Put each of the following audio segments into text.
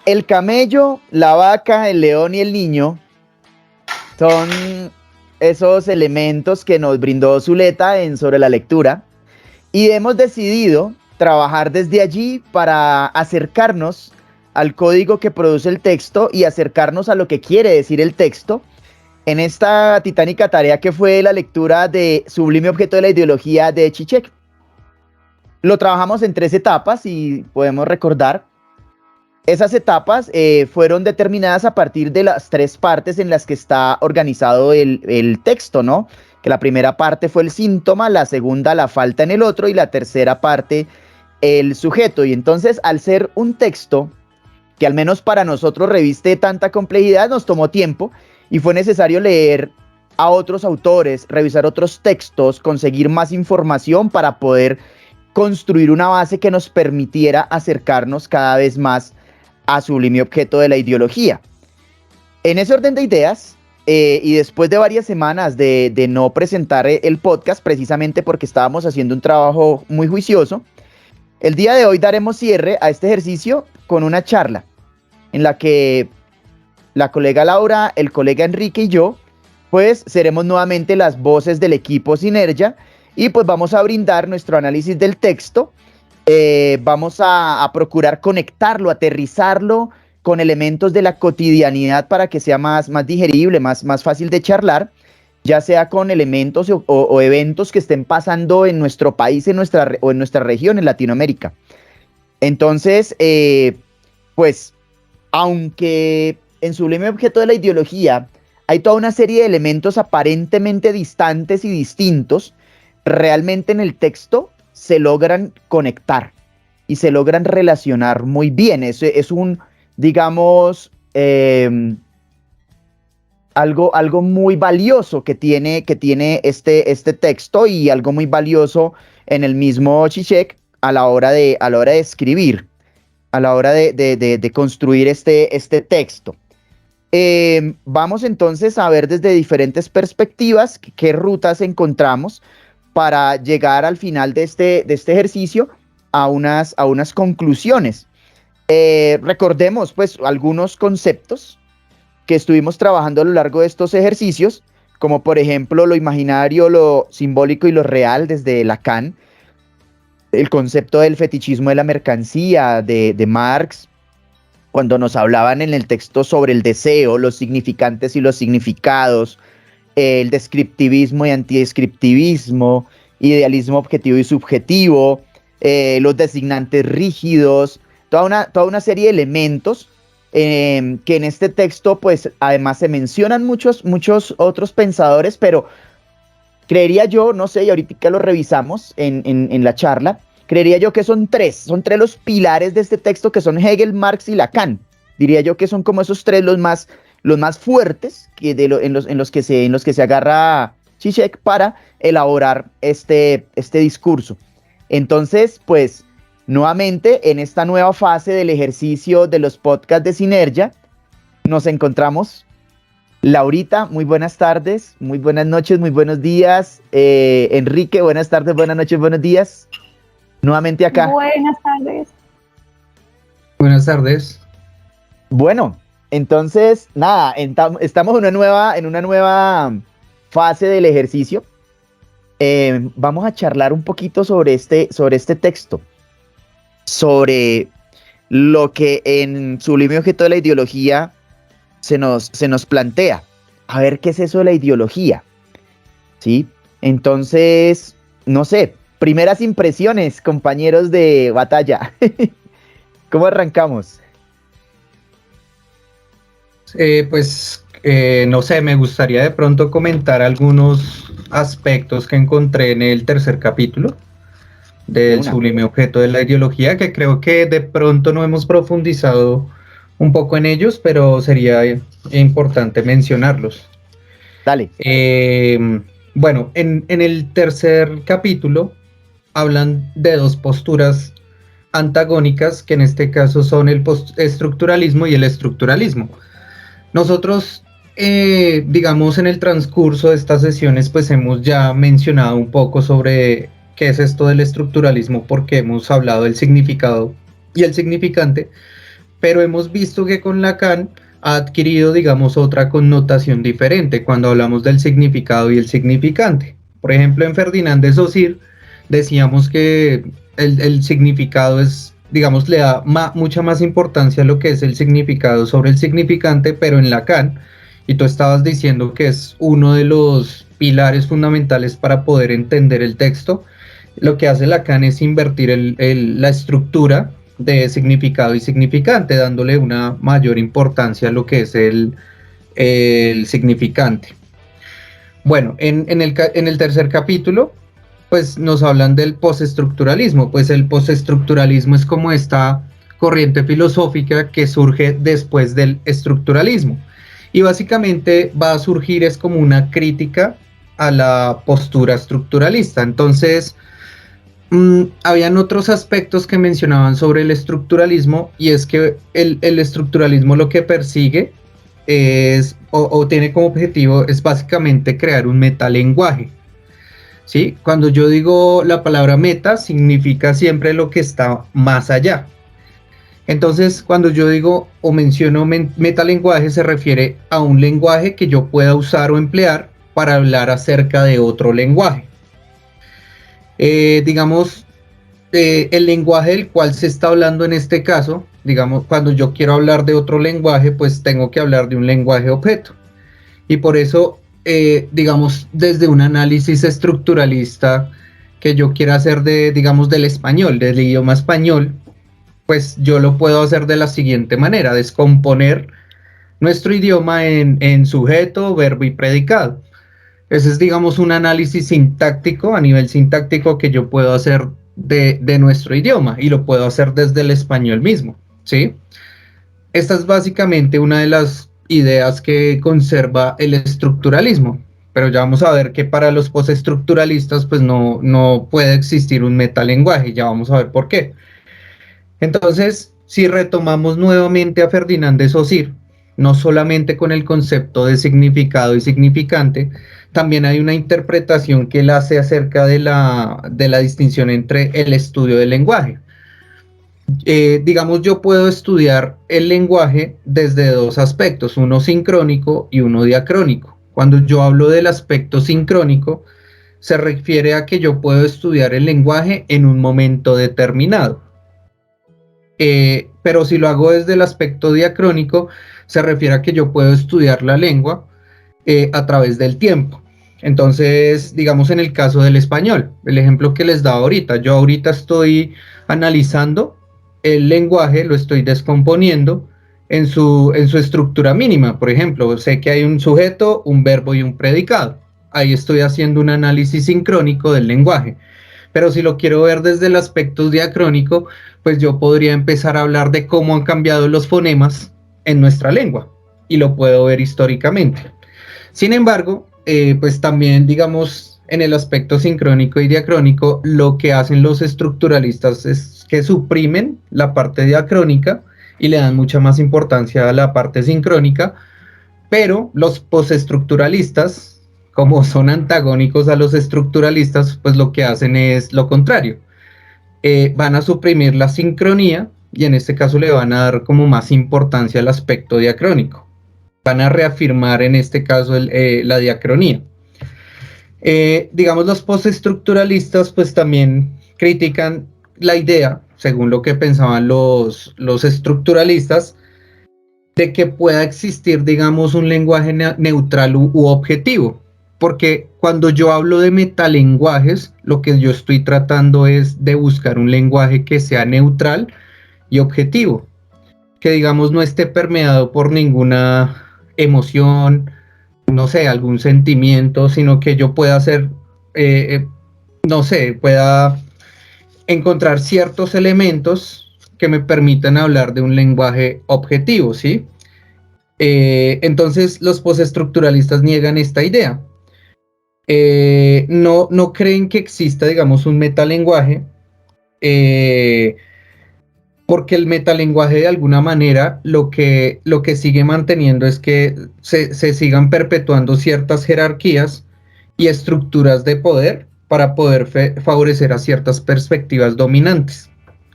El camello, la vaca, el león y el niño son esos elementos que nos brindó Zuleta sobre la lectura, y hemos decidido trabajar desde allí para acercarnos al código que produce el texto y acercarnos a lo que quiere decir el texto en esta titánica tarea que fue la lectura de Sublime Objeto de la Ideología de Zizek. Lo trabajamos en 3 etapas y podemos recordar. Esas etapas fueron determinadas a partir de las 3 partes en las que está organizado el texto, ¿no? Que la primera parte fue el síntoma, la segunda la falta en el otro y la tercera parte el sujeto. Y entonces, al ser un texto que al menos para nosotros reviste tanta complejidad, nos tomó tiempo y fue necesario leer a otros autores, revisar otros textos, conseguir más información para poder construir una base que nos permitiera acercarnos cada vez más a Sublime Objeto de la Ideología. En ese orden de ideas, y después de varias semanas de no presentar el podcast, precisamente porque estábamos haciendo un trabajo muy juicioso, el día de hoy daremos cierre a este ejercicio con una charla en la que la colega Laura, el colega Enrique y yo, pues seremos nuevamente las voces del equipo Sinergia y pues vamos a brindar nuestro análisis del texto. Vamos a procurar conectarlo, aterrizarlo con elementos de la cotidianidad para que sea más digerible, más fácil de charlar, ya sea con elementos o eventos que estén pasando en nuestro país o en nuestra región, en Latinoamérica. Entonces, pues, aunque en Sublime Objeto de la Ideología hay toda una serie de elementos aparentemente distantes y distintos, realmente en el texto se logran conectar y se logran relacionar muy bien. Es un, digamos, algo muy valioso que tiene este texto, y algo muy valioso en el mismo Zizek a la hora de escribir, a la hora de construir este texto. Vamos entonces a ver desde diferentes perspectivas qué rutas encontramos para llegar al final de este ejercicio a unas conclusiones. Recordemos pues algunos conceptos que estuvimos trabajando a lo largo de estos ejercicios, como por ejemplo lo imaginario, lo simbólico y lo real desde Lacan, el concepto del fetichismo de la mercancía de Marx, cuando nos hablaban en el texto sobre el deseo, los significantes y los significados, el descriptivismo y antidescriptivismo, idealismo objetivo y subjetivo, los designantes rígidos, toda una serie de elementos que en este texto pues además se mencionan muchos otros pensadores, pero creería yo, no sé, y ahorita lo revisamos en la charla, creería yo que son tres los pilares de este texto, que son Hegel, Marx y Lacan. Diría yo que son como esos 3 los más fuertes en los que se agarra Zizek para elaborar este discurso. Entonces, pues, nuevamente, en esta nueva fase del ejercicio de los podcasts de Sinergia, nos encontramos. Laurita, muy buenas tardes, muy buenas noches, muy buenos días. Enrique, buenas tardes, buenas noches, buenos días. Nuevamente acá. Buenas tardes. Buenas tardes. Bueno, entonces, nada, estamos en una nueva fase del ejercicio. Vamos a charlar un poquito sobre este texto, sobre lo que en Sublime Objeto de la Ideología se nos plantea. A ver, ¿qué es eso de la ideología? ¿Sí? Entonces, no sé, primeras impresiones, compañeros de batalla. ¿Cómo arrancamos? No sé, me gustaría de pronto comentar algunos aspectos que encontré en el tercer capítulo del Sublime Objeto de la Ideología, que creo que de pronto no hemos profundizado un poco en ellos, pero sería importante mencionarlos. Dale. Bueno, en el tercer capítulo hablan de 2 posturas antagónicas, que en este caso son el postestructuralismo y el estructuralismo. Nosotros, digamos, en el transcurso de estas sesiones, pues hemos ya mencionado un poco sobre qué es esto del estructuralismo, porque hemos hablado del significado y el significante, pero hemos visto que con Lacan ha adquirido, digamos, otra connotación diferente cuando hablamos del significado y el significante. Por ejemplo, en Ferdinand de Saussure decíamos que el significado es, digamos, le da mucha más importancia a lo que es el significado sobre el significante, pero en Lacan, y tú estabas diciendo que es uno de los pilares fundamentales para poder entender el texto, lo que hace Lacan es invertir la estructura de significado y significante, dándole una mayor importancia a lo que es el significante. Bueno, en el tercer capítulo, pues nos hablan del postestructuralismo. Pues el postestructuralismo es como esta corriente filosófica que surge después del estructuralismo. Y básicamente va a surgir es como una crítica a la postura estructuralista. Entonces, habían otros aspectos que mencionaban sobre el estructuralismo, y es que el estructuralismo lo que persigue es, o tiene como objetivo, es básicamente crear un metalenguaje. ¿Sí? Cuando yo digo la palabra meta, significa siempre lo que está más allá. Entonces, cuando yo digo o menciono metalenguaje, se refiere a un lenguaje que yo pueda usar o emplear para hablar acerca de otro lenguaje. Digamos, el lenguaje del cual se está hablando en este caso, digamos, cuando yo quiero hablar de otro lenguaje, pues tengo que hablar de un lenguaje objeto. Y por eso, digamos, desde un análisis estructuralista que yo quiera hacer digamos, del español, del idioma español, pues yo lo puedo hacer de la siguiente manera: descomponer nuestro idioma en sujeto, verbo y predicado. Ese es, digamos, un análisis sintáctico, a nivel sintáctico, que yo puedo hacer de nuestro idioma, y lo puedo hacer desde el español mismo, ¿sí? Esta es básicamente una de las ideas que conserva el estructuralismo, pero ya vamos a ver que para los postestructuralistas pues no puede existir un metalenguaje, ya vamos a ver por qué. Entonces, si retomamos nuevamente a Ferdinand de Saussure, no solamente con el concepto de significado y significante, también hay una interpretación que él hace acerca de la distinción entre el estudio del lenguaje. Digamos, yo puedo estudiar el lenguaje desde dos aspectos, uno sincrónico y uno diacrónico. Cuando yo hablo del aspecto sincrónico, se refiere a que yo puedo estudiar el lenguaje en un momento determinado. Pero si lo hago desde el aspecto diacrónico, se refiere a que yo puedo estudiar la lengua a través del tiempo. Entonces, digamos, en el caso del español, el ejemplo que les daba ahorita, yo ahorita estoy analizando el lenguaje, lo estoy descomponiendo en su estructura mínima. Por ejemplo, sé que hay un sujeto, un verbo y un predicado. Ahí estoy haciendo un análisis sincrónico del lenguaje. Pero si lo quiero ver desde el aspecto diacrónico, pues yo podría empezar a hablar de cómo han cambiado los fonemas en nuestra lengua, y lo puedo ver históricamente. Sin embargo, pues también, digamos, en el aspecto sincrónico y diacrónico, lo que hacen los estructuralistas es que suprimen la parte diacrónica y le dan mucha más importancia a la parte sincrónica, pero los postestructuralistas, como son antagónicos a los estructuralistas, pues lo que hacen es lo contrario. Van a suprimir la sincronía y en este caso le van a dar como más importancia al aspecto diacrónico. Van a reafirmar en este caso la diacronía. Digamos, los postestructuralistas pues también critican la idea, según lo que pensaban los estructuralistas, de que pueda existir, digamos, un lenguaje neutral u objetivo. Porque cuando yo hablo de metalenguajes, lo que yo estoy tratando es de buscar un lenguaje que sea neutral y objetivo, que, digamos, no esté permeado por ninguna emoción, no sé, algún sentimiento, sino que yo pueda hacer, no sé, pueda encontrar ciertos elementos que me permitan hablar de un lenguaje objetivo, ¿sí? Entonces los postestructuralistas niegan esta idea. No creen que exista, digamos, un metalenguaje, porque el metalenguaje de alguna manera lo que sigue manteniendo es que se sigan perpetuando ciertas jerarquías y estructuras de poder para poder favorecer a ciertas perspectivas dominantes.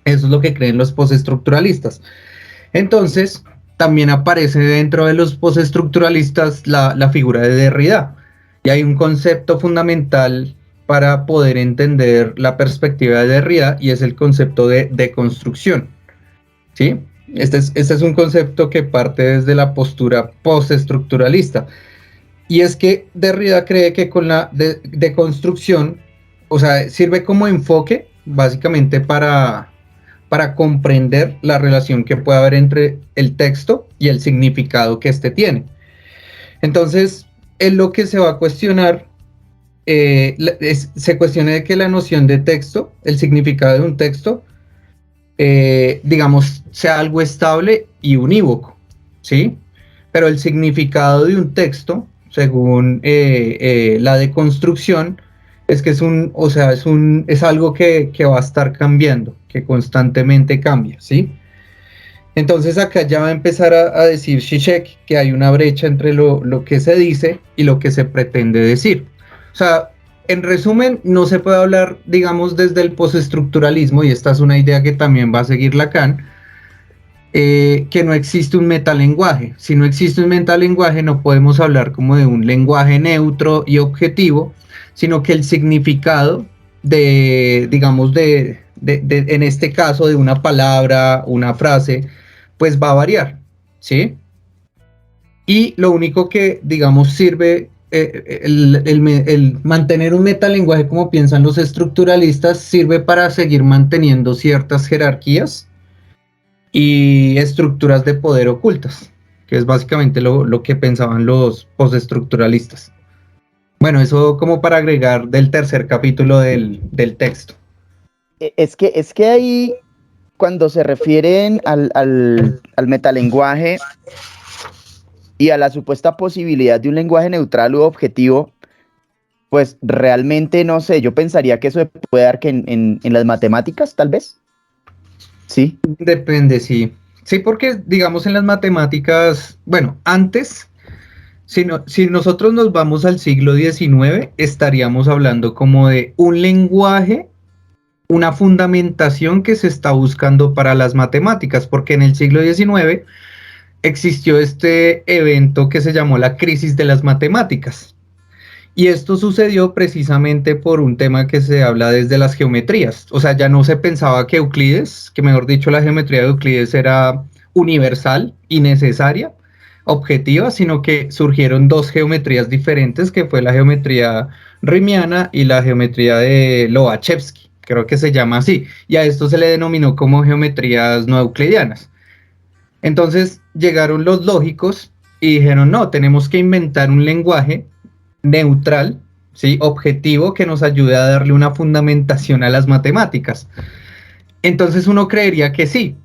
Eso es lo que creen los postestructuralistas. Entonces, también aparece dentro de los postestructuralistas la figura de Derrida. Y hay un concepto fundamental para poder entender la perspectiva de Derrida y es el concepto de deconstrucción. ¿Sí? Este es un concepto que parte desde la postura postestructuralista. Y es que Derrida cree que con la deconstrucción, o sea, sirve como enfoque básicamente para comprender la relación que puede haber entre el texto y el significado que éste tiene. Entonces, en lo que se va a cuestionar, se cuestiona de que la noción de texto, el significado de un texto, digamos, sea algo estable y unívoco, ¿sí? Pero el significado de un texto, según la deconstrucción, es que es algo que va a estar cambiando, que constantemente cambia, ¿sí? Entonces acá ya va a empezar a decir Zizek que hay una brecha entre lo que se dice y lo que se pretende decir. O sea, en resumen, no se puede hablar, digamos, desde el postestructuralismo, y esta es una idea que también va a seguir Lacan, que no existe un metalenguaje. Si no existe un metalenguaje, no podemos hablar como de un lenguaje neutro y objetivo, sino que el significado digamos, en este caso, de una palabra, una frase, pues va a variar, ¿sí? Y lo único que, digamos, sirve, el mantener un metalenguaje, como piensan los estructuralistas, sirve para seguir manteniendo ciertas jerarquías y estructuras de poder ocultas, que es básicamente lo que pensaban los postestructuralistas. Bueno, eso como para agregar del tercer capítulo del texto. Es que ahí, cuando se refieren al metalenguaje y a la supuesta posibilidad de un lenguaje neutral u objetivo, pues realmente no sé, yo pensaría que eso se puede dar que en las matemáticas, tal vez. Sí. Depende, sí. Sí, porque digamos en las matemáticas, bueno, antes, si nosotros nos vamos al siglo XIX, estaríamos hablando como de un lenguaje, una fundamentación que se está buscando para las matemáticas, porque en el siglo XIX existió este evento que se llamó la crisis de las matemáticas. Y esto sucedió precisamente por un tema que se habla desde las geometrías. O sea, ya no se pensaba que Euclides, que mejor dicho la geometría de Euclides era universal y necesaria, objetiva, sino que surgieron dos geometrías diferentes, que fue la geometría riemanniana y la geometría de Lobachevsky, creo que se llama así. Y a esto se le denominó como geometrías no euclidianas. Entonces llegaron los lógicos y dijeron, no, tenemos que inventar un lenguaje neutral, ¿sí? Objetivo, que nos ayude a darle una fundamentación a las matemáticas. Entonces uno creería que sí,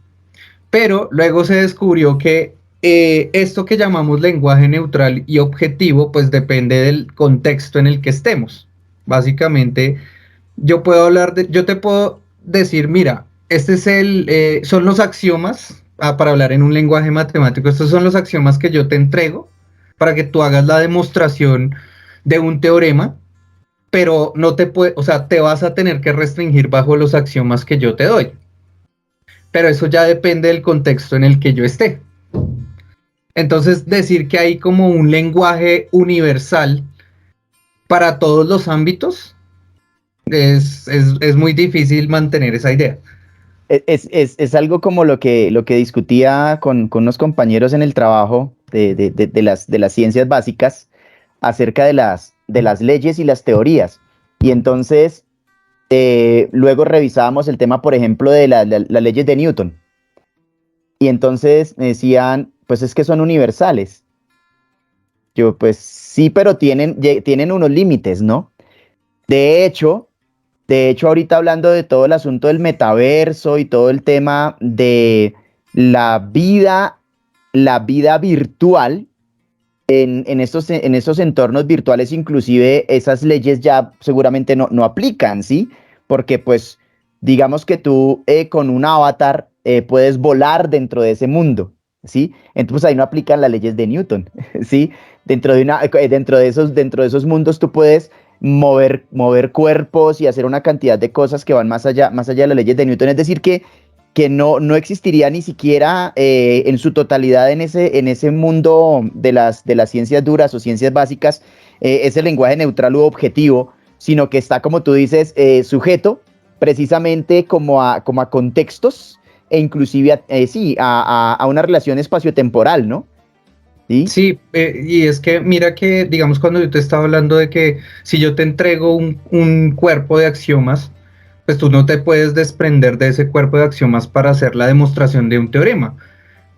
pero luego se descubrió que esto que llamamos lenguaje neutral y objetivo, pues depende del contexto en el que estemos. Básicamente, yo te puedo decir, mira, son los axiomas, para hablar en un lenguaje matemático, estos son los axiomas que yo te entrego para que tú hagas la demostración de un teorema, pero no te puede, o sea, te vas a tener que restringir bajo los axiomas que yo te doy. Pero eso ya depende del contexto en el que yo esté. Entonces, decir que hay como un lenguaje universal para todos los ámbitos es muy difícil mantener esa idea. Es algo como lo que discutía con unos compañeros en el trabajo de las ciencias básicas acerca de las leyes y las teorías. Y entonces, luego revisábamos el tema, por ejemplo, de las leyes de Newton. Y entonces me decían, pues es que son universales. Yo, pues sí, pero tienen unos límites, ¿no? De hecho, ahorita hablando de todo el asunto del metaverso y todo el tema de la vida virtual, en estos entornos virtuales, inclusive esas leyes ya seguramente no aplican, ¿sí? Porque pues digamos que tú con un avatar puedes volar dentro de ese mundo, ¿sí? Entonces ahí no aplican las leyes de Newton, ¿sí? Dentro de esos mundos tú puedes mover cuerpos y hacer una cantidad de cosas que van más allá de las leyes de Newton. Es decir, que que no existiría ni siquiera en su totalidad en ese mundo de las ciencias duras o ciencias básicas, ese lenguaje neutral u objetivo, sino que está, como tú dices, sujeto precisamente como a contextos e inclusive a una relación espaciotemporal, ¿no? ¿Sí? Sí, y es que mira que, digamos, cuando yo te estaba hablando de que si yo te entrego un cuerpo de axiomas, pues tú no te puedes desprender de ese cuerpo de axiomas para hacer la demostración de un teorema.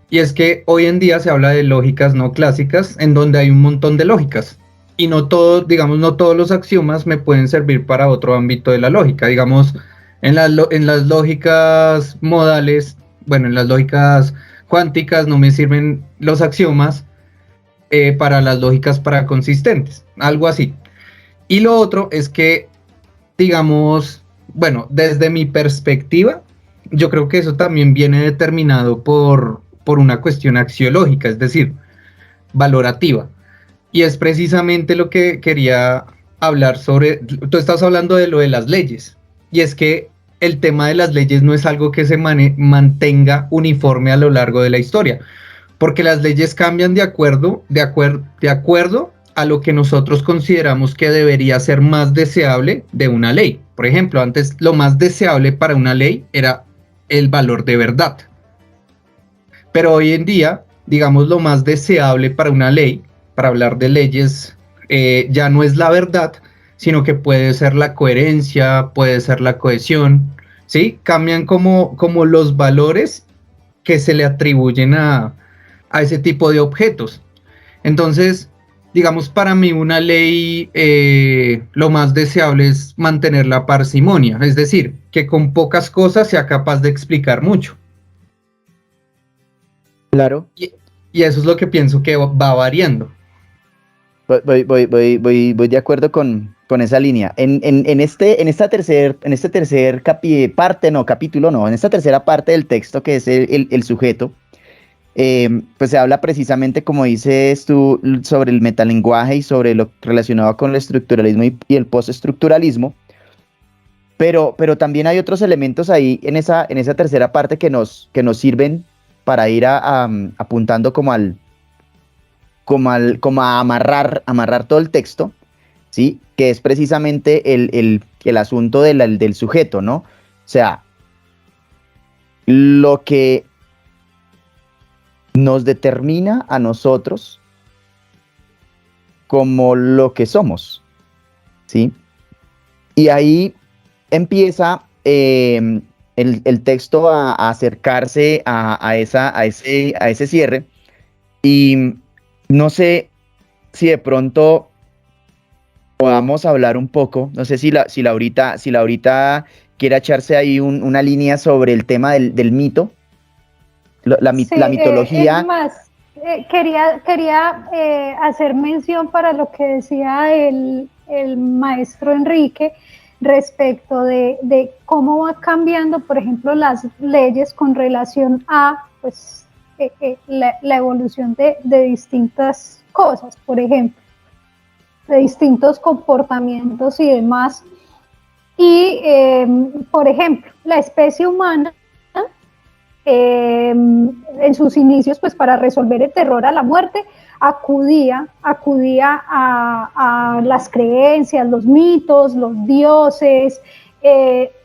Y es que hoy en día se habla de lógicas no clásicas, en donde hay un montón de lógicas. Y no todos, digamos, no todos los axiomas me pueden servir para otro ámbito de la lógica. Digamos, en las lógicas modales, bueno, en las lógicas cuánticas no me sirven los axiomas para las lógicas para consistentes, algo así. Y lo otro es que, digamos, bueno, desde mi perspectiva, yo creo que eso también viene determinado por una cuestión axiológica, es decir, valorativa. Y es precisamente lo que quería hablar sobre, tú estás hablando de lo de las leyes, y es que el tema de las leyes no es algo que se mantenga uniforme a lo largo de la historia, porque las leyes cambian de acuerdo a lo que nosotros consideramos que debería ser más deseable de una ley. Por ejemplo, antes lo más deseable para una ley era el valor de verdad. Pero hoy en día, digamos, lo más deseable para una ley, para hablar de leyes, ya no es la verdad, sino que puede ser la coherencia, puede ser la cohesión, ¿sí? Cambian como los valores que se le atribuyen a ese tipo de objetos. Entonces, digamos, para mí una ley lo más deseable es mantener la parsimonia, es decir, que con pocas cosas sea capaz de explicar mucho. Claro. Y eso es lo que pienso que va variando. Voy de acuerdo con esa línea. En esta tercera capítulo, no, en esta tercera parte del texto que es el sujeto, pues se habla precisamente, como dices tú, sobre el metalenguaje y sobre lo relacionado con el estructuralismo y el postestructuralismo, pero también hay otros elementos ahí en esa tercera parte que nos sirven para ir apuntando como a amarrar todo el texto, ¿sí? Que es precisamente el asunto del sujeto, ¿no? O sea, lo que nos determina a nosotros como lo que somos, ¿sí? Y ahí empieza el texto a acercarse a ese cierre, y no sé si de pronto podamos hablar un poco, no sé si Laurita quiere echarse ahí una línea sobre el tema del mito, la Es mitología. más, quería hacer mención para lo que decía el maestro Enrique respecto de cómo va cambiando, por ejemplo, las leyes con relación a pues, la evolución de distintas cosas, por ejemplo, de distintos comportamientos y demás. Y, por ejemplo, la especie humana, en sus inicios, pues para resolver el terror a la muerte, acudía a las creencias, los mitos, los dioses,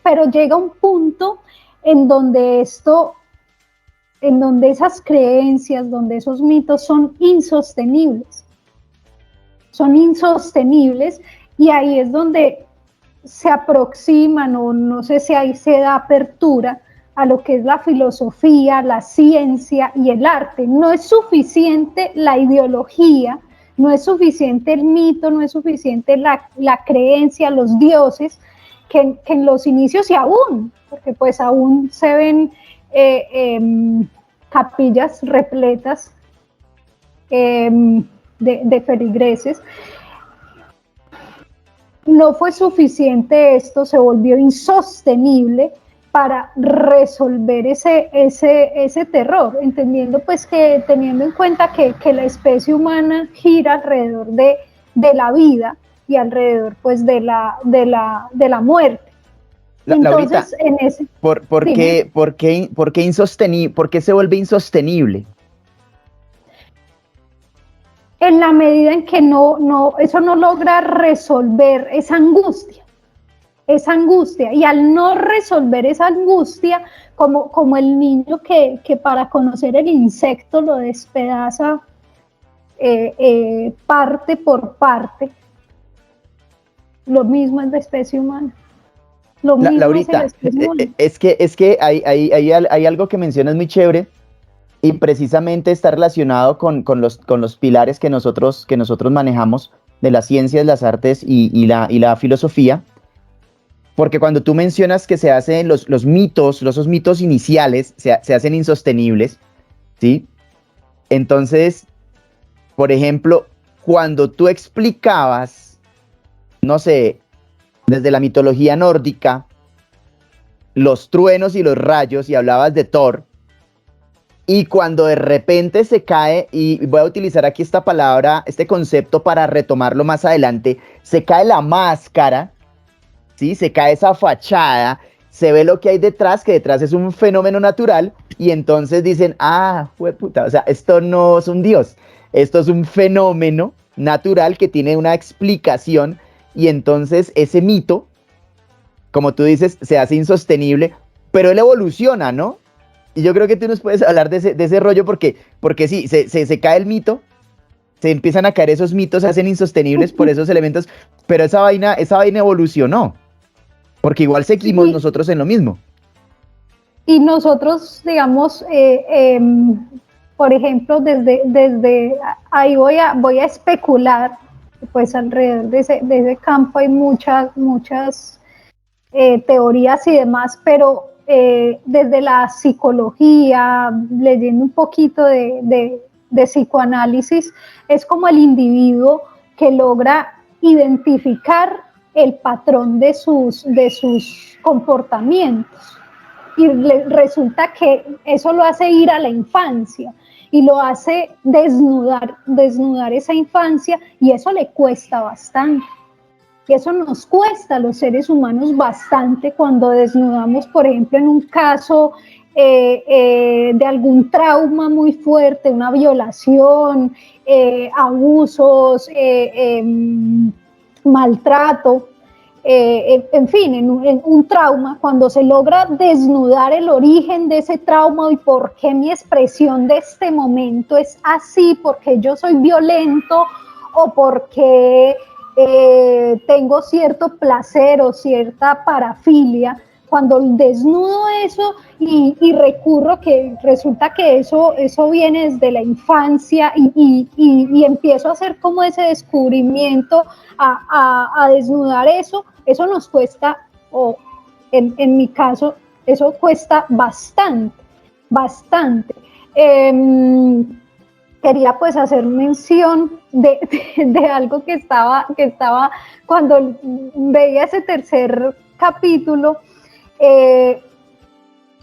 pero llega un punto en donde esas creencias, donde esos mitos son insostenibles, y ahí es donde se aproximan, o no sé si ahí se da apertura a lo que es la filosofía, la ciencia y el arte. No es suficiente la ideología, no es suficiente el mito, no es suficiente la creencia, los dioses, que en los inicios y aún, porque pues aún se ven capillas repletas de feligreses. No fue suficiente esto, se volvió insostenible para resolver ese terror, entendiendo pues que, teniendo en cuenta que la especie humana gira alrededor de la vida y alrededor pues de la muerte. Laurita, Entonces, en ese, ¿por dime. qué, por qué se vuelve insostenible? En la medida en que eso no logra resolver esa angustia, y al no resolver esa angustia, como el niño que para conocer el insecto lo despedaza parte por parte, lo mismo es la especie humana, lo mismo es la Laurita, especie humana. es que hay algo que mencionas muy chévere y precisamente está relacionado con los pilares que nosotros manejamos de las ciencias, las artes y la filosofía. Porque cuando tú mencionas que se hacen los mitos, esos mitos iniciales se hacen insostenibles, ¿sí? Entonces, por ejemplo, cuando tú explicabas, no sé, desde la mitología nórdica, los truenos y los rayos y hablabas de Thor, y cuando de repente se cae, y voy a utilizar aquí esta palabra, este concepto para retomarlo más adelante, se cae la máscara, ¿sí? Se cae esa fachada, se ve lo que hay detrás, que detrás es un fenómeno natural, y entonces dicen, ah, puta, o sea, esto no es un dios, esto es un fenómeno natural que tiene una explicación, y entonces ese mito, como tú dices, se hace insostenible, pero él evoluciona, ¿no? Y yo creo que tú nos puedes hablar de ese rollo porque sí, se cae el mito, se empiezan a caer esos mitos, se hacen insostenibles por esos elementos, pero esa vaina evolucionó. Porque igual seguimos Y, nosotros en lo mismo. y nosotros, digamos, por ejemplo, desde ahí voy a especular, pues alrededor de ese campo hay muchas teorías y demás, pero desde la psicología, leyendo un poquito de psicoanálisis, es como el individuo que logra identificar el patrón de sus comportamientos. Y resulta que eso lo hace ir a la infancia y lo hace desnudar esa infancia, y eso le cuesta bastante. Y eso nos cuesta a los seres humanos bastante cuando desnudamos, por ejemplo, en un caso de algún trauma muy fuerte, una violación, abusos, maltrato, en fin, en un trauma, cuando se logra desnudar el origen de ese trauma y por qué mi expresión de este momento es así, porque yo soy violento o porque tengo cierto placer o cierta parafilia, cuando desnudo eso y recurro que resulta que eso viene desde la infancia y empiezo a hacer como ese descubrimiento, a desnudar eso nos cuesta, o en mi caso, eso cuesta bastante, bastante. Quería pues hacer mención de algo que estaba cuando veía ese tercer capítulo,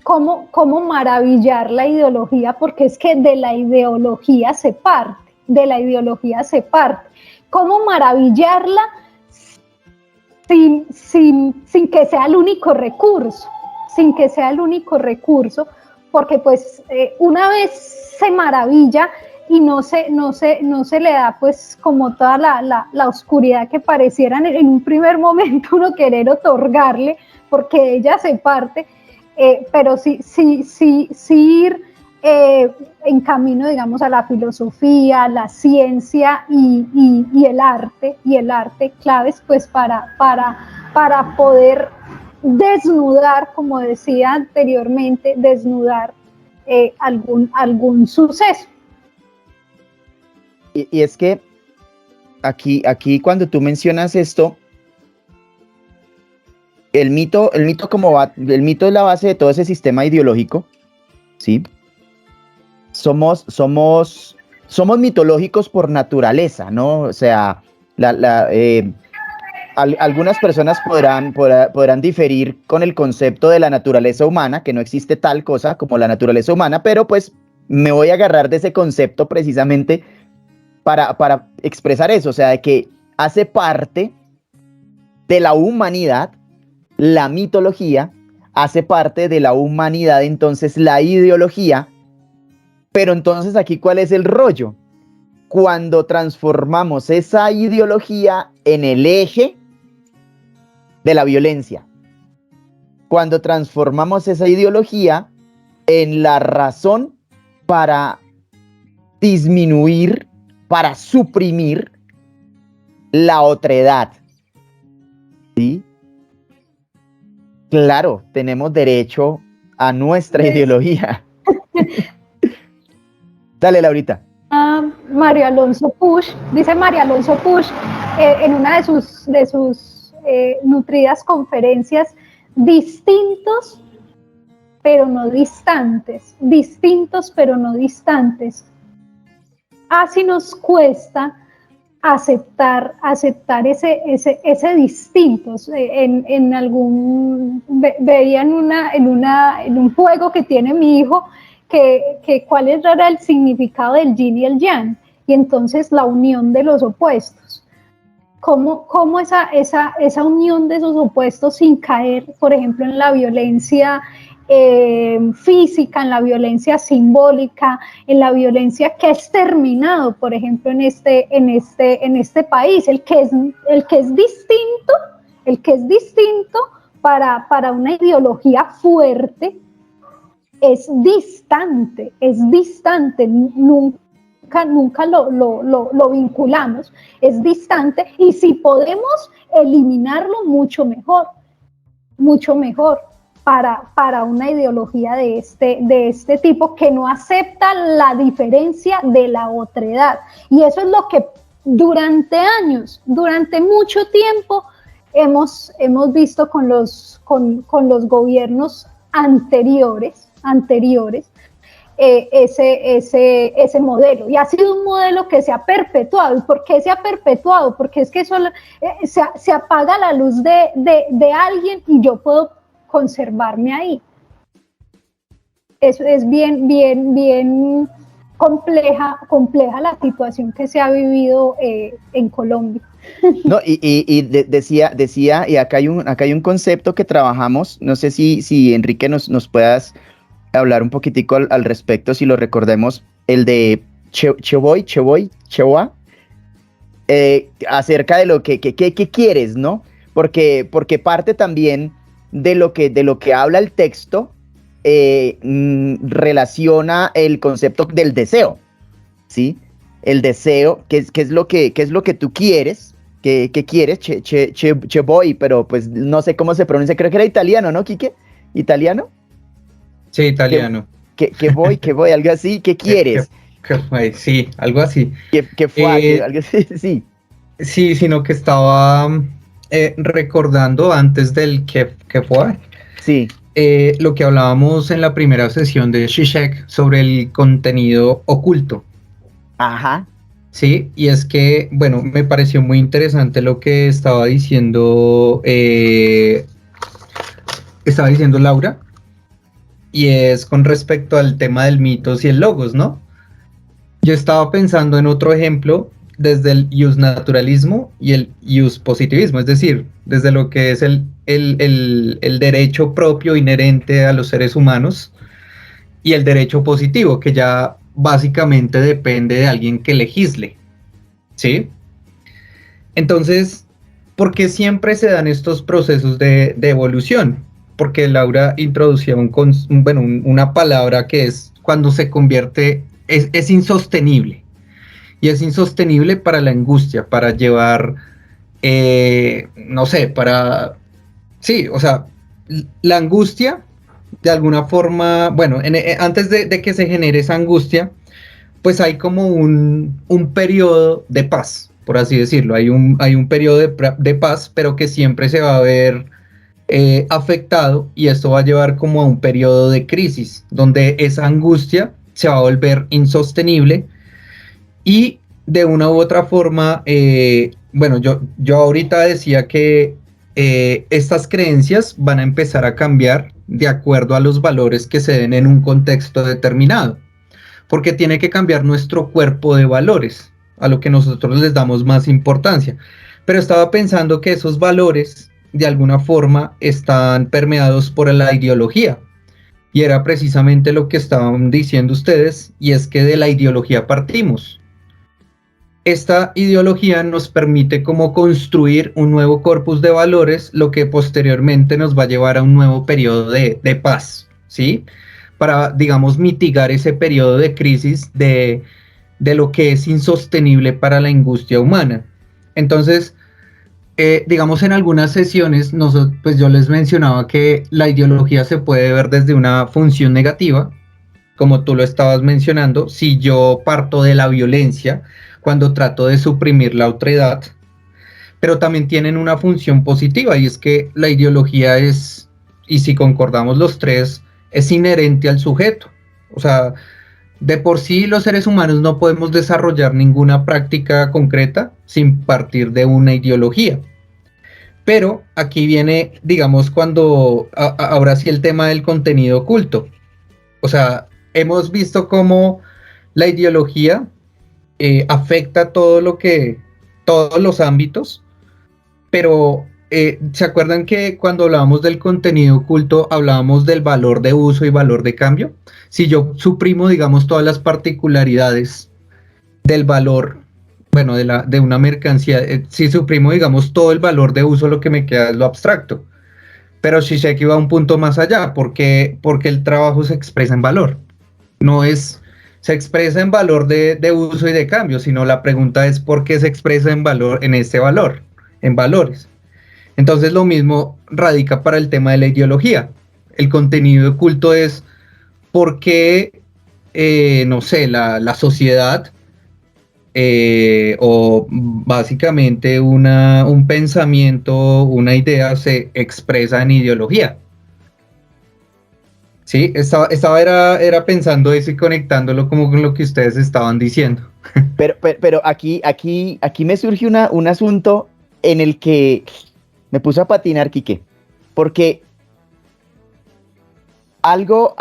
cómo maravillar la ideología, porque es que de la ideología se parte, cómo maravillarla sin que sea el único recurso, porque pues una vez se maravilla y no se le da pues como toda la oscuridad que pareciera en un primer momento uno querer otorgarle, porque ella se parte, pero sí ir en camino, digamos, a la filosofía, la ciencia y el arte claves pues para poder desnudar, como decía anteriormente, desnudar algún suceso. Y es que aquí cuando tú mencionas esto, el mito el mito es la base de todo ese sistema ideológico, ¿sí? Somos mitológicos por naturaleza, ¿no? O sea, algunas personas podrán diferir con el concepto de la naturaleza humana, que no existe tal cosa como la naturaleza humana, pero pues me voy a agarrar de ese concepto precisamente para expresar eso, o sea, de que hace parte de la humanidad la mitología hace parte de la humanidad, entonces la ideología. Pero entonces aquí, ¿cuál es el rollo? Cuando transformamos esa ideología en el eje de la violencia, cuando transformamos esa ideología en la razón para disminuir, para suprimir la otredad, ¿sí? Claro, tenemos derecho a nuestra ideología. Dale, Laurita. Mario Alonso Puch, dice Mario Alonso Puch, en una de sus nutridas conferencias, distintos pero no distantes, distintos pero no distantes. Así nos cuesta aceptar ese distintos. En algún, veía en un juego que tiene mi hijo, que cuál era el significado del yin y el yang, y entonces la unión de los opuestos. ¿Cómo esa unión de esos opuestos sin caer, por ejemplo, en la violencia física, en la violencia simbólica, en la violencia que ha exterminado, por ejemplo, en este país, el que es distinto para una ideología fuerte, es distante, nunca lo vinculamos, es distante, y si podemos eliminarlo, mucho mejor para una ideología de este tipo, que no acepta la diferencia de la otredad. Y eso es lo que durante años, durante mucho tiempo, hemos visto con los gobiernos anteriores, ese modelo, y ha sido un modelo que se ha perpetuado. ¿Y por qué se ha perpetuado? Porque es que eso se apaga la luz de alguien y yo puedo conservarme ahí. Eso es bien compleja la situación que se ha vivido en Colombia. No, decía, y acá hay un concepto que trabajamos, no sé si Enrique nos puedas hablar un poquitico al respecto, si lo recordemos, el de Chewa, acerca de lo que quieres, ¿no? Porque parte también de lo que habla el texto, relaciona el concepto del deseo, ¿sí? El deseo, ¿qué es lo que tú quieres? ¿Qué quieres? Che voy, pero pues no sé cómo se pronuncia, creo que era italiano, ¿no, Quique? ¿Italiano? Sí, italiano. ¿Qué voy? Algo así, ¿qué quieres? Sí, algo así. ¿Qué fue? Algo así, sí. Sí, sino que estaba recordando antes del que fue. Sí. Lo que hablábamos en la primera sesión de Zizek sobre el contenido oculto. Ajá. Sí, y es que, bueno, me pareció muy interesante lo que estaba diciendo Laura, y es con respecto al tema del mitos y el logos, ¿no? Yo estaba pensando en otro ejemplo desde el iusnaturalismo y el iuspositivismo, es decir, desde lo que es el derecho propio inherente a los seres humanos y el derecho positivo, que ya básicamente depende de alguien que legisle, ¿sí? Entonces, ¿por qué siempre se dan estos procesos de evolución? Porque Laura introducía una palabra que es cuando se convierte, es insostenible. Y es insostenible para la angustia, para llevar, no sé, sí, o sea, la angustia, de alguna forma, bueno, antes de que se genere esa angustia, pues hay como un periodo de paz, por así decirlo. Hay un periodo de paz, pero que siempre se va a ver afectado, y esto va a llevar como a un periodo de crisis, donde esa angustia se va a volver insostenible, y de una u otra forma, bueno, yo ahorita decía que estas creencias van a empezar a cambiar de acuerdo a los valores que se den en un contexto determinado, porque tiene que cambiar nuestro cuerpo de valores, a lo que nosotros les damos más importancia. Pero estaba pensando que esos valores de alguna forma están permeados por la ideología. Y era precisamente lo que estaban diciendo ustedes, y es que de la ideología partimos. Esta ideología nos permite como construir un nuevo corpus de valores, lo que posteriormente nos va a llevar a un nuevo periodo de paz, ¿sí? Para, digamos, mitigar ese periodo de crisis de lo que es insostenible para la angustia humana. Entonces, digamos, en algunas sesiones, pues yo les mencionaba que la ideología se puede ver desde una función negativa, como tú lo estabas mencionando, si yo parto de la violencia, cuando trato de suprimir la otredad, pero también tienen una función positiva, y es que la ideología es, y si concordamos los tres, es inherente al sujeto. O sea, de por sí los seres humanos no podemos desarrollar ninguna práctica concreta sin partir de una ideología. Pero aquí viene, digamos, cuando ahora sí el tema del contenido oculto. O sea, hemos visto cómo la ideología afecta todos los ámbitos, pero ¿se acuerdan que cuando hablábamos del contenido oculto hablábamos del valor de uso y valor de cambio? Si yo suprimo, digamos, todas las particularidades del valor, bueno, de una mercancía, si suprimo, digamos, todo el valor de uso, lo que me queda es lo abstracto. Pero Zizek va un punto más allá, porque el trabajo se expresa en valor. No se expresa en valor de uso y de cambio, sino la pregunta es por qué se expresa en valor, en ese valor, en valores. Entonces lo mismo radica para el tema de la ideología. El contenido oculto es por qué, no sé, la sociedad o básicamente un pensamiento, una idea se expresa en ideología. Sí, estaba era pensando eso y conectándolo como con lo que ustedes estaban diciendo. Pero aquí me surge un asunto en el que me puse a patinar, Quique, porque algo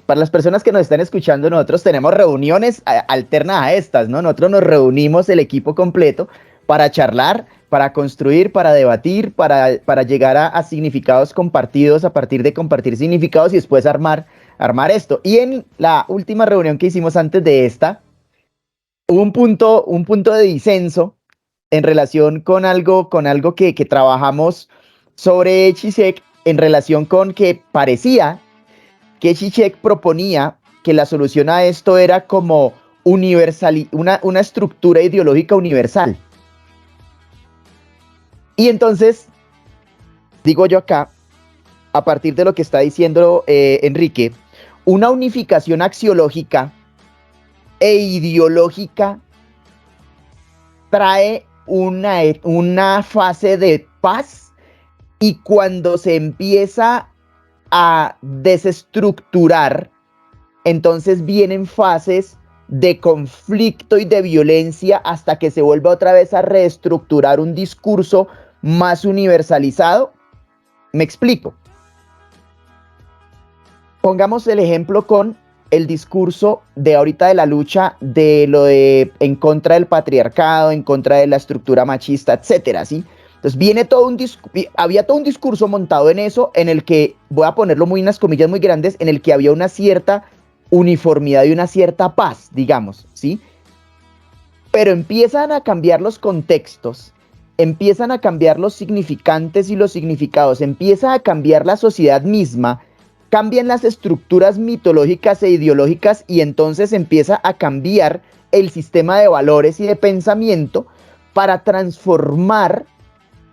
para las personas que nos están escuchando, nosotros tenemos reuniones alternas a estas, ¿no? Nosotros nos reunimos el equipo completo para charlar, para construir, para debatir, para llegar a significados compartidos a partir de compartir significados y después armar esto. Y en la última reunión que hicimos antes de esta, hubo un punto de disenso en relación con algo que trabajamos sobre Zizek, en relación con que parecía que Zizek proponía que la solución a esto era como una estructura ideológica universal. Y entonces, digo yo acá, a partir de lo que está diciendo Enrique, una unificación axiológica e ideológica trae una fase de paz, y cuando se empieza a desestructurar, entonces vienen fases de conflicto y de violencia hasta que se vuelve otra vez a reestructurar un discurso más universalizado. Me explico. Pongamos el ejemplo con el discurso de ahorita de la lucha de lo de en contra del patriarcado, en contra de la estructura machista, etcétera, ¿sí? Entonces había todo un discurso montado en eso, en el que, voy a ponerlo muy en las comillas muy grandes, en el que había una cierta uniformidad y una cierta paz, digamos, ¿sí? Pero empiezan a cambiar los contextos, empiezan a cambiar los significantes y los significados, empieza a cambiar la sociedad misma, cambian las estructuras mitológicas e ideológicas, y entonces empieza a cambiar el sistema de valores y de pensamiento para transformar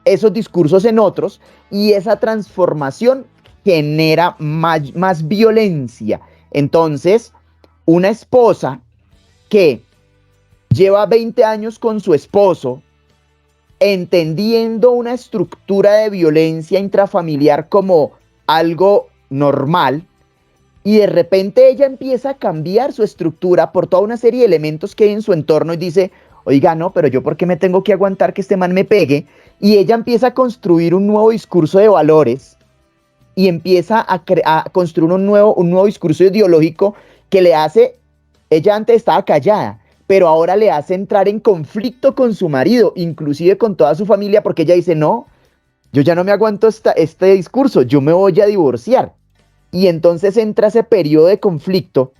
esos discursos en otros, y esa transformación genera más violencia. Entonces, una esposa que lleva 20 años con su esposo, entendiendo una estructura de violencia intrafamiliar como algo normal, y de repente ella empieza a cambiar su estructura por toda una serie de elementos que hay en su entorno y dice, oiga, no, pero yo ¿por qué me tengo que aguantar que este man me pegue? Y ella empieza a construir un nuevo discurso de valores y empieza a construir un nuevo discurso ideológico que le hace, ella antes estaba callada, pero ahora le hace entrar en conflicto con su marido, inclusive con toda su familia, porque ella dice, no, yo ya no me aguanto este discurso, yo me voy a divorciar. Y entonces entra ese periodo de conflicto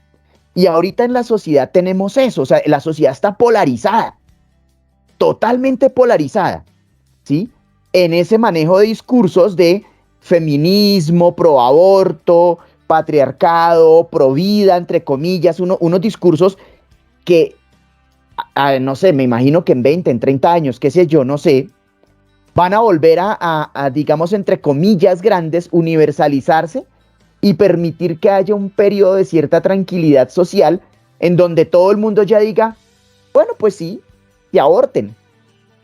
y ahorita en la sociedad tenemos eso, o sea, la sociedad está polarizada, totalmente polarizada, ¿sí? En ese manejo de discursos de feminismo, pro aborto, patriarcado, pro vida, entre comillas, unos discursos que, no sé, me imagino que en 20, en 30 años, qué sé yo, no sé, van a volver digamos, entre comillas grandes, universalizarse y permitir que haya un periodo de cierta tranquilidad social en donde todo el mundo ya diga, bueno, pues sí, que aborten.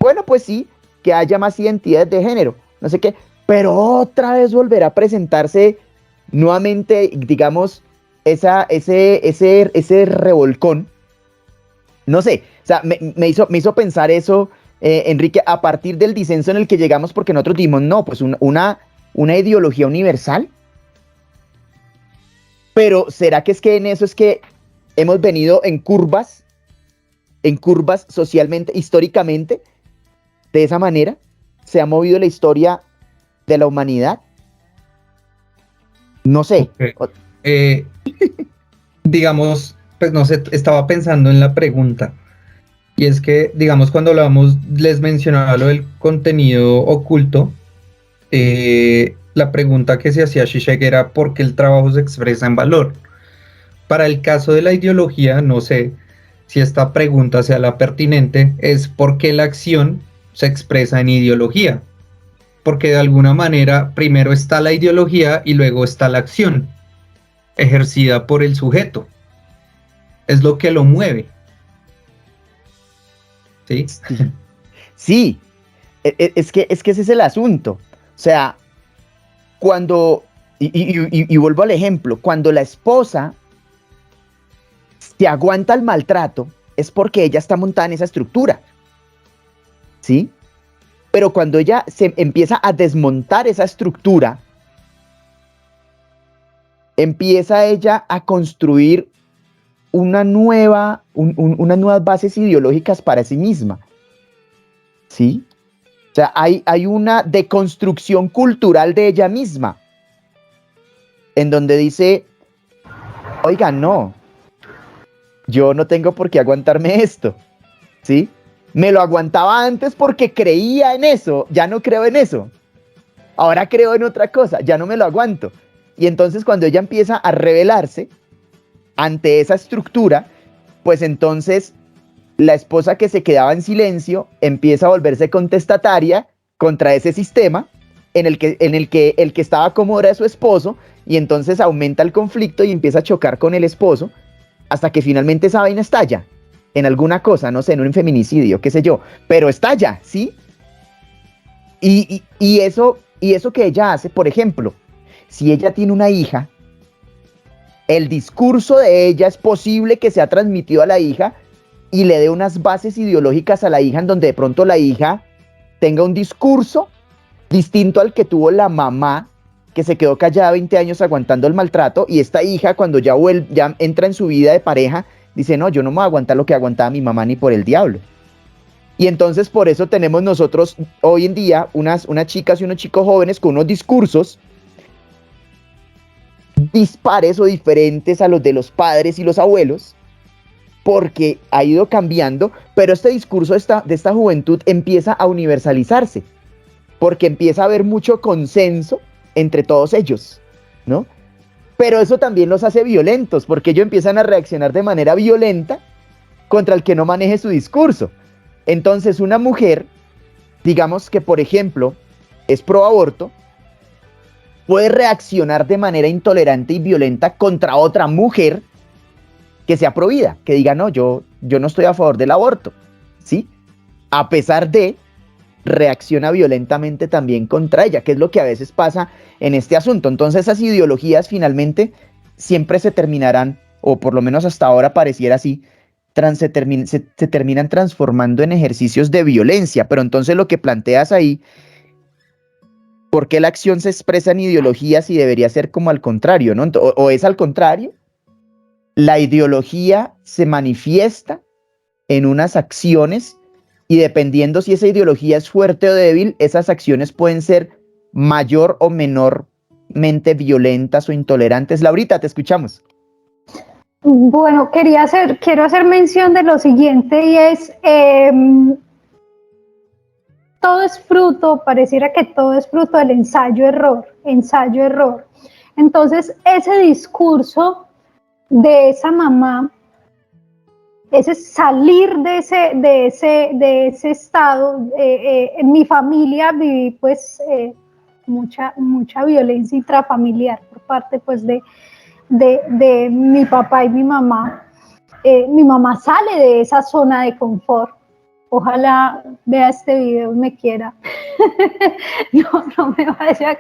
Bueno, pues sí, que haya más identidades de género, no sé qué, pero otra vez volverá a presentarse nuevamente, digamos, ese revolcón. No sé, o sea, me hizo pensar eso, Enrique, a partir del disenso en el que llegamos, porque nosotros dimos, no, pues una ideología universal. Pero ¿será que es que en eso es que hemos venido en curvas socialmente, históricamente, de esa manera? ¿Se ha movido la historia de la humanidad? No sé. Ok. Digamos, pues no sé, estaba pensando en la pregunta. Y es que, digamos, cuando hablábamos, les mencionaba lo del contenido oculto. La pregunta que se hacía Zizek era ¿por qué el trabajo se expresa en valor? Para el caso de la ideología, no sé si esta pregunta sea la pertinente, es ¿por qué la acción se expresa en ideología? Porque de alguna manera primero está la ideología y luego está la acción ejercida por el sujeto. Es lo que lo mueve. ¿Sí? Sí, sí. Es que ese es el asunto. O sea, cuando, y vuelvo al ejemplo, cuando la esposa se aguanta el maltrato, es porque ella está montada en esa estructura, ¿sí? Pero cuando ella se empieza a desmontar esa estructura, empieza ella a construir unas nuevas bases ideológicas para sí misma, ¿sí? O sea, hay una deconstrucción cultural de ella misma, en donde dice, oiga, no, yo no tengo por qué aguantarme esto, ¿sí? Me lo aguantaba antes porque creía en eso, ya no creo en eso. Ahora creo en otra cosa, ya no me lo aguanto. Y entonces cuando ella empieza a rebelarse ante esa estructura, pues entonces la esposa que se quedaba en silencio empieza a volverse contestataria contra ese sistema en el que el que estaba cómodo era su esposo, y entonces aumenta el conflicto y empieza a chocar con el esposo hasta que finalmente esa vaina estalla en alguna cosa, no sé, en un feminicidio, qué sé yo, pero estalla, ¿sí? Y eso que ella hace, por ejemplo, si ella tiene una hija, el discurso de ella es posible que sea transmitido a la hija y le dé unas bases ideológicas a la hija en donde de pronto la hija tenga un discurso distinto al que tuvo la mamá, que se quedó callada 20 años aguantando el maltrato, y esta hija cuando ya entra en su vida de pareja, dice, no, yo no me voy a aguantar lo que aguantaba mi mamá ni por el diablo. Y entonces por eso tenemos nosotros hoy en día unas chicas y unos chicos jóvenes con unos discursos dispares o diferentes a los de los padres y los abuelos, porque ha ido cambiando, pero este discurso de esta juventud empieza a universalizarse, porque empieza a haber mucho consenso entre todos ellos, ¿no? Pero eso también los hace violentos, porque ellos empiezan a reaccionar de manera violenta contra el que no maneje su discurso. Entonces una mujer, digamos que por ejemplo es pro aborto, puede reaccionar de manera intolerante y violenta contra otra mujer que sea pro vida, que diga, no, yo no estoy a favor del aborto, ¿sí? A pesar de, reacciona violentamente también contra ella, que es lo que a veces pasa en este asunto. Entonces esas ideologías finalmente siempre se terminarán, o por lo menos hasta ahora pareciera así, se terminan transformando en ejercicios de violencia. Pero entonces lo que planteas ahí, ¿por qué la acción se expresa en ideologías y debería ser como al contrario, ¿no? O es al contrario, la ideología se manifiesta en unas acciones y dependiendo si esa ideología es fuerte o débil, esas acciones pueden ser mayor o menormente violentas o intolerantes. Laurita, te escuchamos. Bueno, quiero hacer mención de lo siguiente y es, todo es fruto, pareciera que todo es fruto del ensayo-error, ensayo-error. Entonces, ese discurso de esa mamá, ese salir de ese estado, en mi familia viví pues mucha violencia intrafamiliar por parte pues de mi papá y mi mamá. Mi mamá sale de esa zona de confort. Ojalá vea este video y me quiera. No me vaya.